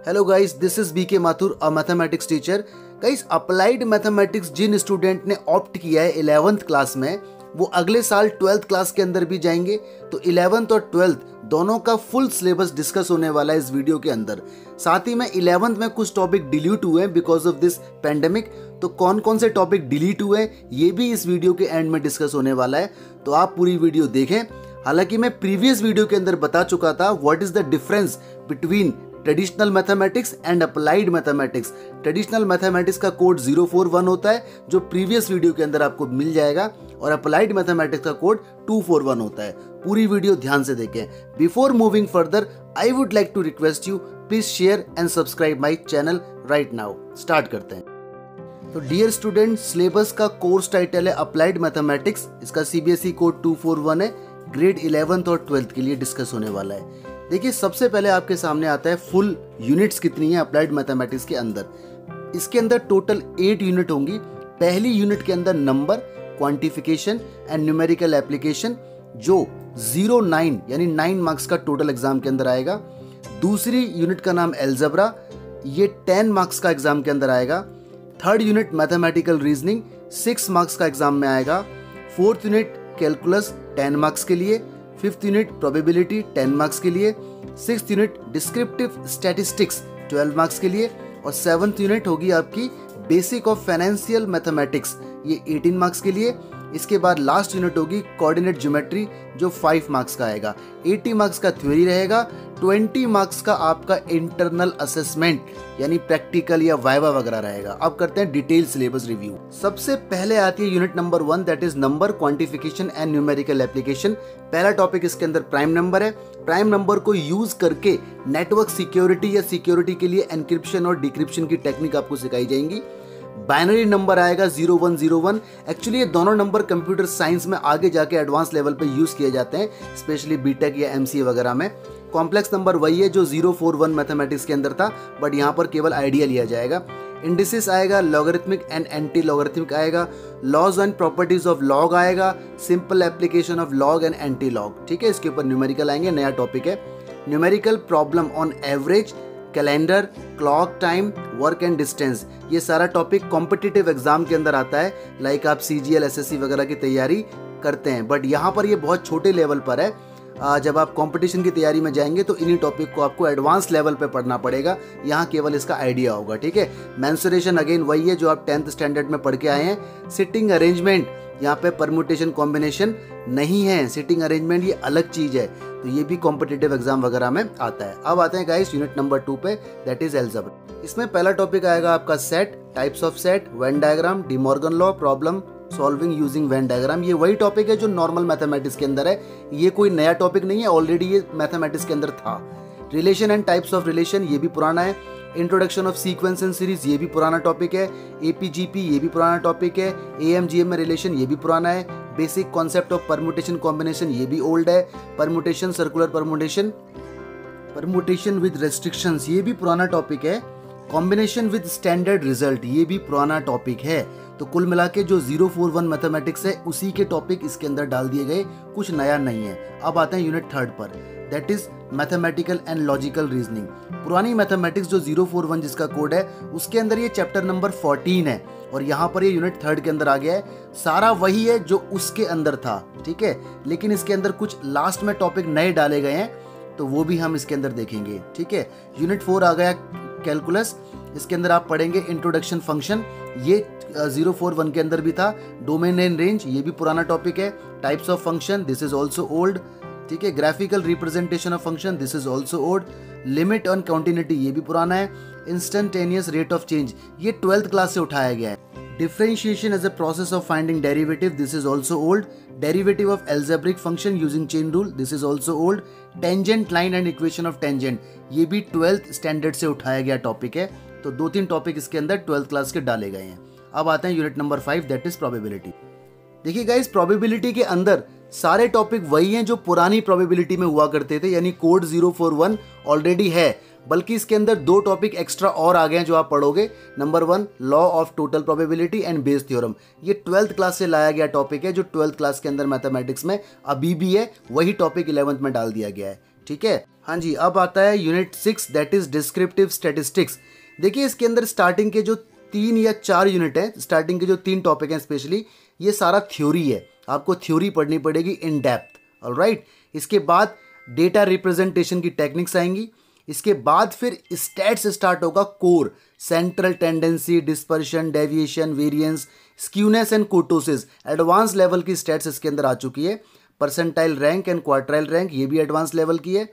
Hello guys, this is BK Mathur, a mathematics teacher. Guys, applied mathematics जिन student ने opt किया है 11th class में, वो अगले साल 12th क्लास के अंदर भी जाएंगे। तो 11th और 12th दोनों का फुल सिलेबस डिस्कस होने वाला है इस वीडियो के अंदर। साथ ही में 11th में कुछ टॉपिक डिलीट हुए हैं बिकॉज ऑफ दिस पेंडेमिक। तो कौन कौन से टॉपिक डिलीट हुए हैं ये भी इस वीडियो के एंड में डिस्कस होने वाला है, तो आप पूरी वीडियो देखें। हालांकि मैं प्रीवियस वीडियो के अंदर बता चुका था what is the difference between traditional mathematics and applied mathematics. Traditional mathematics का कोड 041 होता है जो प्रीवियस वीडियो के अंदर आपको मिल जाएगा, और अप्लाइड मैथमेटिक्स का कोड 241 होता है। पूरी वीडियो ध्यान से देखें। Before moving further, I would like to request you, please share and subscribe my channel right now. Start करते हैं। तो डियर स्टूडेंट, सिलेबस का कोर्स टाइटल है अप्लाइड मैथमेटिक्स। इसका सीबीएसई कोड 241 है। ग्रेड 11th और 12th के लिए डिस्कस होने वाला है। देखिए, सबसे पहले आपके सामने आता है फुल यूनिट्स कितनी है अप्लाइड मैथमेटिक्स के अंदर। इसके अंदर टोटल 8 यूनिट होंगी। पहली यूनिट के अंदर number, quantification and numerical application, जो 09 यानी 9 मार्क्स का टोटल एग्जाम के अंदर आएगा। दूसरी यूनिट का नाम एल्जेब्रा, ये 10 मार्क्स का एग्जाम के अंदर आएगा। Third unit mathematical reasoning 6 marks का एग्जाम में आएगा। फोर्थ यूनिट कैलकुलस 10 मार्क्स के लिए। फिफ्थ यूनिट प्रोबेबिलिटी 10 मार्क्स के लिए। Sixth unit descriptive statistics 12 marks के लिए। और सेवंथ यूनिट होगी आपकी बेसिक ऑफ फाइनेंशियल मैथमेटिक्स, ये 18 मार्क्स के लिए। इसके बाद लास्ट यूनिट होगी कोऑर्डिनेट ज्योमेट्री, जो 5 मार्क्स का आएगा। 80 मार्क्स का थ्योरी रहेगा, 20 मार्क्स का आपका इंटरनल असेसमेंट यानी प्रैक्टिकल या वाइवा वगैरह रहेगा। अब करते हैं डिटेल सिलेबस रिव्यू। सबसे पहले आती है unit number 1, that is number, quantification and numerical application. पहला टॉपिक इसके अंदर प्राइम नंबर है। प्राइम नंबर को यूज करके नेटवर्क सिक्योरिटी या सिक्योरिटी के लिए एनक्रिप्शन और डिक्रिप्शन की टेक्निक आपको सिखाई जाएंगी। बाइनरी नंबर आएगा 0101। एक्चुअली ये दोनों नंबर कंप्यूटर साइंस में आगे जाके एडवांस लेवल पे यूज किए जाते हैं, स्पेशली बीटेक या एमसीए वगैरह में। कॉम्प्लेक्स नंबर वही है जो 041 मैथमेटिक्स के अंदर था, बट यहाँ पर केवल आइडिया लिया जाएगा। इंडिसेस आएगा, लॉगरिथमिक एंड एंटी लॉगरिथमिक आएगा, laws and properties of log आएगा, simple application of log and anti log. ठीक है, इसके ऊपर न्यूमेरिकल आएंगे, नया टॉपिक है। Numerical problem on average, calendar, clock time, work and distance, ये सारा टॉपिक कॉम्पिटिटिव एग्जाम के अंदर आता है। लाइक आप सीजीएल, एसएससी वगैरह की तैयारी करते हैं, बट यहाँ पर ये बहुत छोटे लेवल पर है। जब आप कंपटीशन की तैयारी में जाएंगे तो इन्हीं टॉपिक को आपको एडवांस लेवल पे पढ़ना पड़ेगा। यहाँ केवल इसका आइडिया होगा। ठीक है, मेंसुरेशन अगेन वही है जो आप 10th स्टैंडर्ड में पढ़ के आए हैं। सिटिंग अरेंजमेंट, यहाँ पे परम्यूटेशन कॉम्बिनेशन नहीं है, सिटिंग अरेंजमेंट ये अलग चीज है, तो ये भी कॉम्पिटिटिव एग्जाम वगैरह में आता है। अब आते हैं गाइस यूनिट नंबर 2 पे, दैट इज एल्जेब्रा। इसमें पहला टॉपिक आएगा आपका set, types of set, Venn diagram, De Morgan law, problem solving using Venn diagram. ये वही टॉपिक है जो नॉर्मल मैथमेटिक्स के अंदर है, ये कोई नया टॉपिक नहीं है, ऑलरेडी ये मैथमेटिक्स के अंदर था। Relation and types of relation, ये भी पुराना है। Introduction of sequence and series, ये भी पुराना टॉपिक है। एपीजीपी, ये भी पुराना टॉपिक है। एएमजीएम में रिलेशन, ये भी पुराना है। Basic concept of permutation combination, ये भी ओल्ड है। Permutation, circular permutation, permutation with restrictions, ये भी पुराना टॉपिक है। कॉम्बिनेशन विद स्टैंडर्ड रिजल्ट, ये भी पुराना टॉपिक है। तो कुल मिला के जो 041 मैथमेटिक्स है उसी के टॉपिक इसके अंदर डाल दिए गए, कुछ नया नहीं है। अब आते हैं यूनिट 3 पर, that is mathematical and logical reasoning. पुरानी मैथमेटिक्स जो 041 जिसका कोड है, उसके अंदर ये चैप्टर नंबर 14 है, और यहाँ पर ये यूनिट 3 के अंदर आ गया है। सारा वही है जो उसके अंदर था, ठीक है, लेकिन इसके अंदर कुछ लास्ट में टॉपिक नए डाले गए हैं, तो वो भी हम इसके अंदर देखेंगे। ठीक है, यूनिट 4 आ गया कैलकुलस। इसके अंदर आप पढ़ेंगे इंट्रोडक्शन फंक्शन, ये 041 के अंदर भी था। डोमेन एंड रेंज, ये भी पुराना टॉपिक है। Types of function, this is also old. ठीक है, graphical representation of function, this is also old. Limit on continuity, ये भी पुराना है। इंस्टेंटेनियस रेट ऑफ चेंज, ये 12th क्लास से उठाया गया है। Differentiation as a process of finding derivative, this is also old. Derivative of algebraic function using chain rule, this is also old. Tangent line and equation of tangent, ये भी 12th standard से उठाया गया topic है। तो 2-3 topic इसके अंदर 12th class के डाले गए हैं। अब आते हैं unit number 5, that is probability. देखिए गाइस, प्रोबेबिलिटी के अंदर सारे टॉपिक वही हैं जो पुरानी प्रोबेबिलिटी में हुआ करते थे, यानी कोड 041 ऑलरेडी है, बल्कि इसके अंदर 2 टॉपिक एक्स्ट्रा और आ गए हैं जो आप पढ़ोगे। Number 1, law of total probability and Bayes theorem, ये 12th क्लास से लाया गया टॉपिक है, जो 12th क्लास के अंदर मैथमेटिक्स में अभी भी है, वही टॉपिक 11th में डाल दिया गया है। ठीक है। हाँ जी, अब आता है unit 6 that is descriptive statistics. देखिए इसके अंदर स्टार्टिंग के जो 3 या 4 यूनिट हैं, स्टार्टिंग के जो 3 टॉपिक हैं स्पेशली, ये सारा थ्योरी है, आपको थ्योरी पढ़नी पड़ेगी इन डेप्थ, ऑलराइट। इसके बाद डेटा रिप्रेजेंटेशन की टेक्निक्स आएंगी। इसके बाद फिर स्टैट्स स्टार्ट होगा, core, central tendency, dispersion, deviation, variance, skewness and kurtosis, advance level की स्टैट्स इसके अंदर आ चुकी है। Percentile rank and quartile rank, ये भी एडवांस लेवल की है।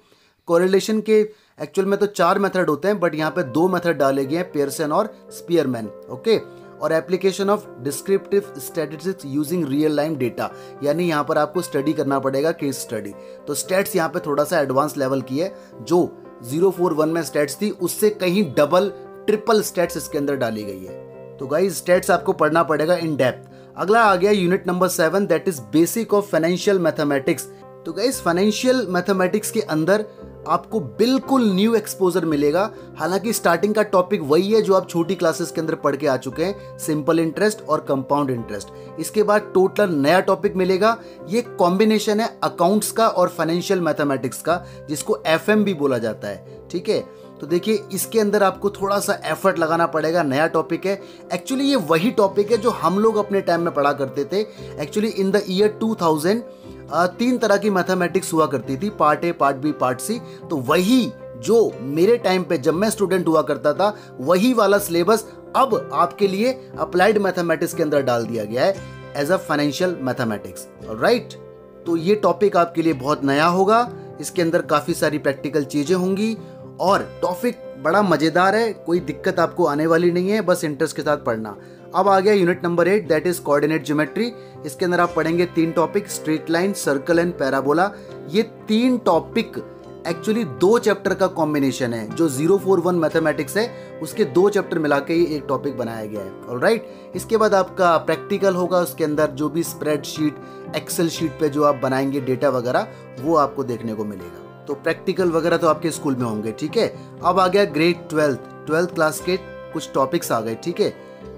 कोरिलेशन के एक्चुअल में तो 4 मेथड होते हैं, बट यहाँ पे 2 मेथड डाले गए हैं, पियर्सन और स्पीयरमैन, ओके। और application of descriptive statistics using real time data, यानी यहाँ पर आपको स्टडी करना पड़ेगा, केस स्टडी। तो स्टैट्स यहाँ पे थोड़ा सा एडवांस लेवल की है, जो 041 में स्टैट्स थी उससे कहीं डबल ट्रिपल स्टैट्स इसके अंदर डाली गई है। तो गाइस स्टैट्स आपको पढ़ना पड़ेगा इन डेप्थ। अगला आ गया unit number 7 that is basic of financial mathematics. तो गाइस फाइनेंशियल मैथमेटिक्स के अंदर आपको बिल्कुल न्यू एक्सपोजर मिलेगा। हालांकि स्टार्टिंग का टॉपिक वही है जो आप छोटी क्लासेस के अंदर पढ़ के आ चुके हैं, सिंपल इंटरेस्ट और कंपाउंड इंटरेस्ट। इसके बाद टोटल नया टॉपिक मिलेगा, ये कॉम्बिनेशन है अकाउंट्स का और फाइनेंशियल मैथमेटिक्स का, जिसको एफएम भी बोला जाता है, ठीक है। तो देखिए इसके अंदर आपको थोड़ा सा एफर्ट लगाना पड़ेगा, नया टॉपिक है। एक्चुअली ये वही टॉपिक है जो हम लोग अपने टाइम में पढ़ा करते थे। एक्चुअली इन द ईयर 2000 3 तरह की मैथमेटिक्स हुआ करती थी, part A, part B, part C. तो वही जो मेरे टाइम पे जब मैं स्टूडेंट हुआ करता था, वही वाला सिलेबस अब आपके लिए अप्लाइड मैथमेटिक्स के अंदर डाल दिया गया है as a financial mathematics, alright. तो ये टॉपिक आपके लिए बहुत नया होगा, इसके अंदर काफ़ी सारी प्रैक्टिकल चीज़ें होंगी और टॉपिक बड़ा मज़ेदार है, कोई दिक्कत आपको आने वाली नहीं है, बस इंटरेस्ट के साथ पढ़ना। अब आ गया unit number 8 that is coordinate geometry. इसके अंदर आप पढ़ेंगे 3 topic, straight line, circle and parabola. ये 3 टॉपिक एक्चुअली 2 चैप्टर का कॉम्बिनेशन है। जो 041 मैथमेटिक्स है उसके 2 चैप्टर मिला के ही एक टॉपिक बनाया गया है, ऑलराइट। इसके बाद आपका प्रैक्टिकल होगा, उसके अंदर जो भी स्प्रेडशीट, एक्सेल शीट पे जो आप बनाएंगे डेटा वगैरह, वो आपको देखने को मिलेगा। तो प्रैक्टिकल वगैरह तो आपके स्कूल में होंगे, ठीक है। अब आ गया ग्रेड 12th क्लास के कुछ टॉपिक्स आ गए, ठीक है।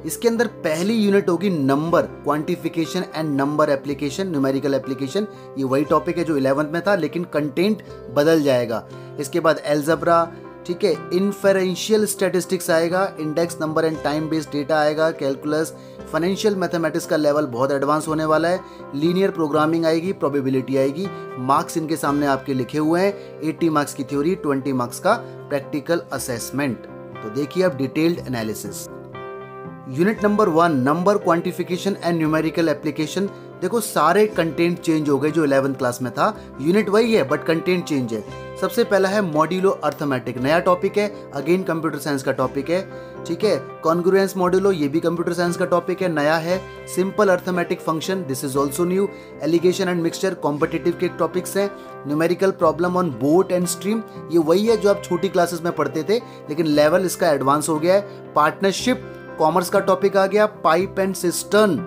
इसके अंदर पहली यूनिट होगी number quantification and number application, numerical application. ये वही टॉपिक है जो 11th में था, लेकिन कंटेंट बदल जाएगा। इसके बाद एल्जेब्रा, ठीक है, इन्फेरेंशियल स्टैटिस्टिक्स आएगा, index number and time based data आएगा, कैलकुलस, फाइनेंशियल मैथमेटिक्स का लेवल बहुत एडवांस होने वाला है, लीनियर प्रोग्रामिंग आएगी, प्रोबेबिलिटी आएगी। मार्क्स इनके सामने आपके लिखे हुए हैं, 80 मार्क्स की थ्योरी, 20 मार्क्स का प्रैक्टिकल असेसमेंट। तो देखिए अब detailed analysis. Unit number 1 number quantification and numerical application. देखो सारे कंटेंट चेंज हो गए जो 11th क्लास में था, यूनिट वही है बट कंटेंट चेंज है। सबसे पहला है मॉड्यूलो अर्थमेटिक, नया टॉपिक है, अगेन कंप्यूटर साइंस का टॉपिक है, ठीक है। कॉन्ग्रुएंस मॉड्यूलो, ये भी कंप्यूटर साइंस का टॉपिक है, नया है। Simple arithmetic function, this is also new. Alligation and mixture, competitive के टॉपिक्स हैं। Numerical problem on boat and stream, ये वही है जो आप छोटी क्लासेस में पढ़ते थे, लेकिन लेवल इसका एडवांस हो गया है। पार्टनरशिप, कॉमर्स का टॉपिक आ गया। पाइप एंड सिस्टर्न,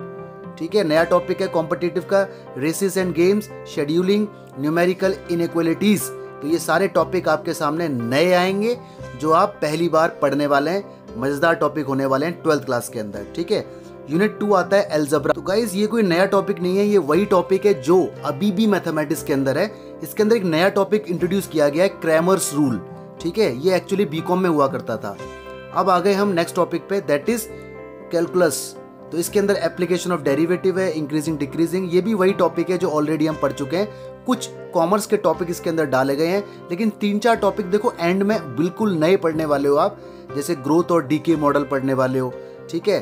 ठीक है, नया टॉपिक है कॉम्पिटिटिव का। Races and games, scheduling, numerical inequalities. तो ये सारे टॉपिक आपके सामने नए आएंगे जो आप पहली बार पढ़ने वाले हैं, मजेदार टॉपिक होने वाले हैं 12th क्लास के अंदर, ठीक है। यूनिट 2 आता है एल्जेब्रा। तो गाइस ये कोई नया टॉपिक नहीं है, ये वही टॉपिक है जो अभी भी मैथमेटिक्स के अंदर है। इसके अंदर एक नया टॉपिक इंट्रोड्यूस किया गया है, क्रैमर्स रूल, ठीक है। ये एक्चुअली बीकॉम में हुआ करता था। अब आ गए हम नेक्स्ट टॉपिक पे, दैट इज कैलकुलस। तो इसके अंदर एप्लीकेशन ऑफ डेरिवेटिव है, इंक्रीजिंग डिक्रीजिंग, ये भी वही टॉपिक है जो ऑलरेडी हम पढ़ चुके हैं। कुछ कॉमर्स के टॉपिक इसके अंदर डाले गए हैं, लेकिन 3-4 टॉपिक देखो एंड में बिल्कुल नए पढ़ने वाले हो आप, जैसे ग्रोथ और डीके मॉडल पढ़ने वाले हो, ठीक है।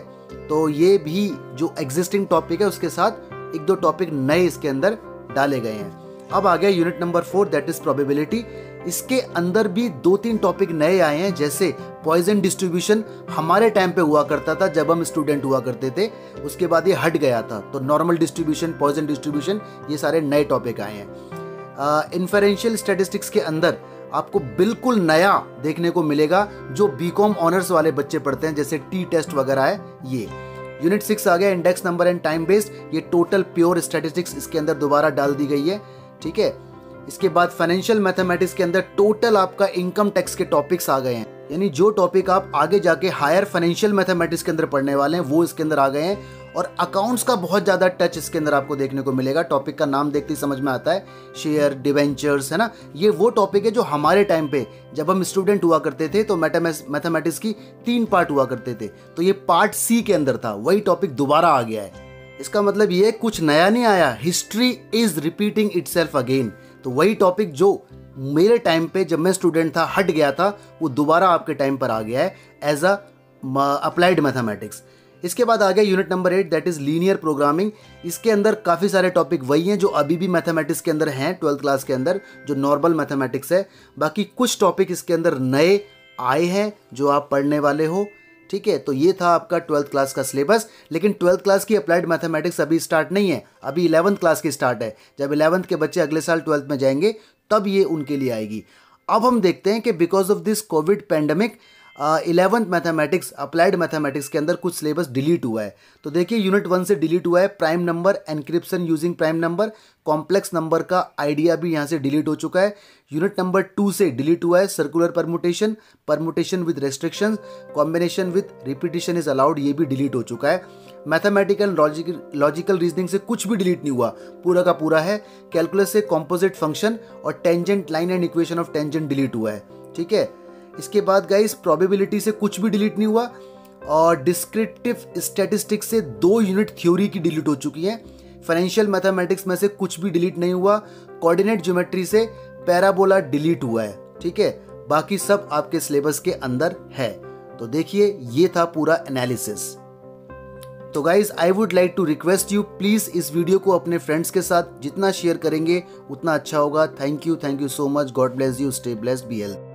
तो ये भी जो एग्जिस्टिंग टॉपिक है उसके साथ 1-2 टॉपिक नए इसके अंदर डाले गए हैं। अब आ गया unit number 4 that is probability. इसके अंदर भी 2-3 टॉपिक नए आए हैं, जैसे पॉइजन डिस्ट्रीब्यूशन हमारे टाइम पे हुआ करता था जब हम स्टूडेंट हुआ करते थे, उसके बाद ये हट गया था। तो नॉर्मल डिस्ट्रीब्यूशन, पॉइजन डिस्ट्रीब्यूशन, ये सारे नए टॉपिक आए हैं। इन्फेरेंशियल स्टैटिस्टिक्स के अंदर आपको बिल्कुल नया देखने को मिलेगा जो बीकॉम ऑनर्स वाले बच्चे पढ़ते हैं, जैसे टी टेस्ट वगैरह है ये। यूनिट 6 आ गया index number and time based, ये टोटल प्योर स्टैटिस्टिक्स इसके अंदर दोबारा डाल दी गई है, ठीक है। इसके बाद फाइनेंशियल मैथमेटिक्स के अंदर टोटल आपका इनकम टैक्स के टॉपिक्स आ गए हैं, यानी जो टॉपिक आप आगे जाके हायर फाइनेंशियल मैथमेटिक्स के अंदर पढ़ने वाले हैं वो इसके अंदर आ गए हैं। और अकाउंट्स का बहुत ज़्यादा टच इसके अंदर आपको देखने को मिलेगा। टॉपिक का नाम देखते ही समझ में आता है, शेयर, डिवेंचर्स, है ना। ये वो टॉपिक है जो हमारे टाइम पे जब हम स्टूडेंट हुआ करते थे तो मैथमेटिक्स की 3 पार्ट हुआ करते थे, तो ये पार्ट सी के अंदर था, वही टॉपिक दोबारा आ गया है। इसका मतलब ये कुछ नया नहीं आया, history is repeating itself again. तो वही टॉपिक जो मेरे टाइम पे जब मैं स्टूडेंट था हट गया था, वो दोबारा आपके टाइम पर आ गया है एज अ अप्लाइड मैथमेटिक्स। इसके बाद आ गया unit number 8, that is linear programming. इसके अंदर काफ़ी सारे टॉपिक वही हैं जो अभी भी मैथमेटिक्स के अंदर हैं 12th क्लास के अंदर, जो नॉर्मल मैथमेटिक्स है। बाकी कुछ टॉपिक इसके अंदर नए आए हैं जो आप पढ़ने वाले हो, ठीक है। तो ये था आपका 12th क्लास का सिलेबस। लेकिन 12th क्लास की अप्लाइड मैथमेटिक्स अभी स्टार्ट नहीं है, अभी 11th क्लास की स्टार्ट है। जब 11th के बच्चे अगले साल 12th में जाएंगे तब ये उनके लिए आएगी। अब हम देखते हैं कि because of this Covid pandemic 11th mathematics, applied mathematics के अंदर कुछ सिलेबस डिलीट हुआ है। तो देखिए यूनिट 1 से डिलीट हुआ है prime number, encryption using prime number, complex number का आइडिया भी यहाँ से डिलीट हो चुका है। यूनिट नंबर 2 से डिलीट हुआ है circular permutation, permutation with restrictions, combination with repetition is allowed, ये भी डिलीट हो चुका है। मैथमेटिकल लॉजिकल रीजनिंग से कुछ भी डिलीट नहीं हुआ, पूरा का पूरा है। कैलकुलस से कॉम्पोजिट फंक्शन और tangent line and equation of tangent delete हुआ है, ठीक है। इसके बाद गाइस प्रोबेबिलिटी से कुछ भी डिलीट नहीं हुआ, और डिस्क्रिप्टिव स्टैटिस्टिक्स से 2 यूनिट थ्योरी की डिलीट हो चुकी है। फाइनेंशियल मैथमेटिक्स में से कुछ भी डिलीट नहीं हुआ। कोऑर्डिनेट ज्योमेट्री से पैराबोला डिलीट हुआ है, ठीक है। बाकी सब आपके सिलेबस के अंदर है। तो देखिए ये था पूरा एनालिसिस। तो guys I would like to request you, please इस वीडियो को अपने फ्रेंड्स के साथ जितना शेयर करेंगे उतना अच्छा होगा। Thank you so much. God bless you, stay blessed, be health.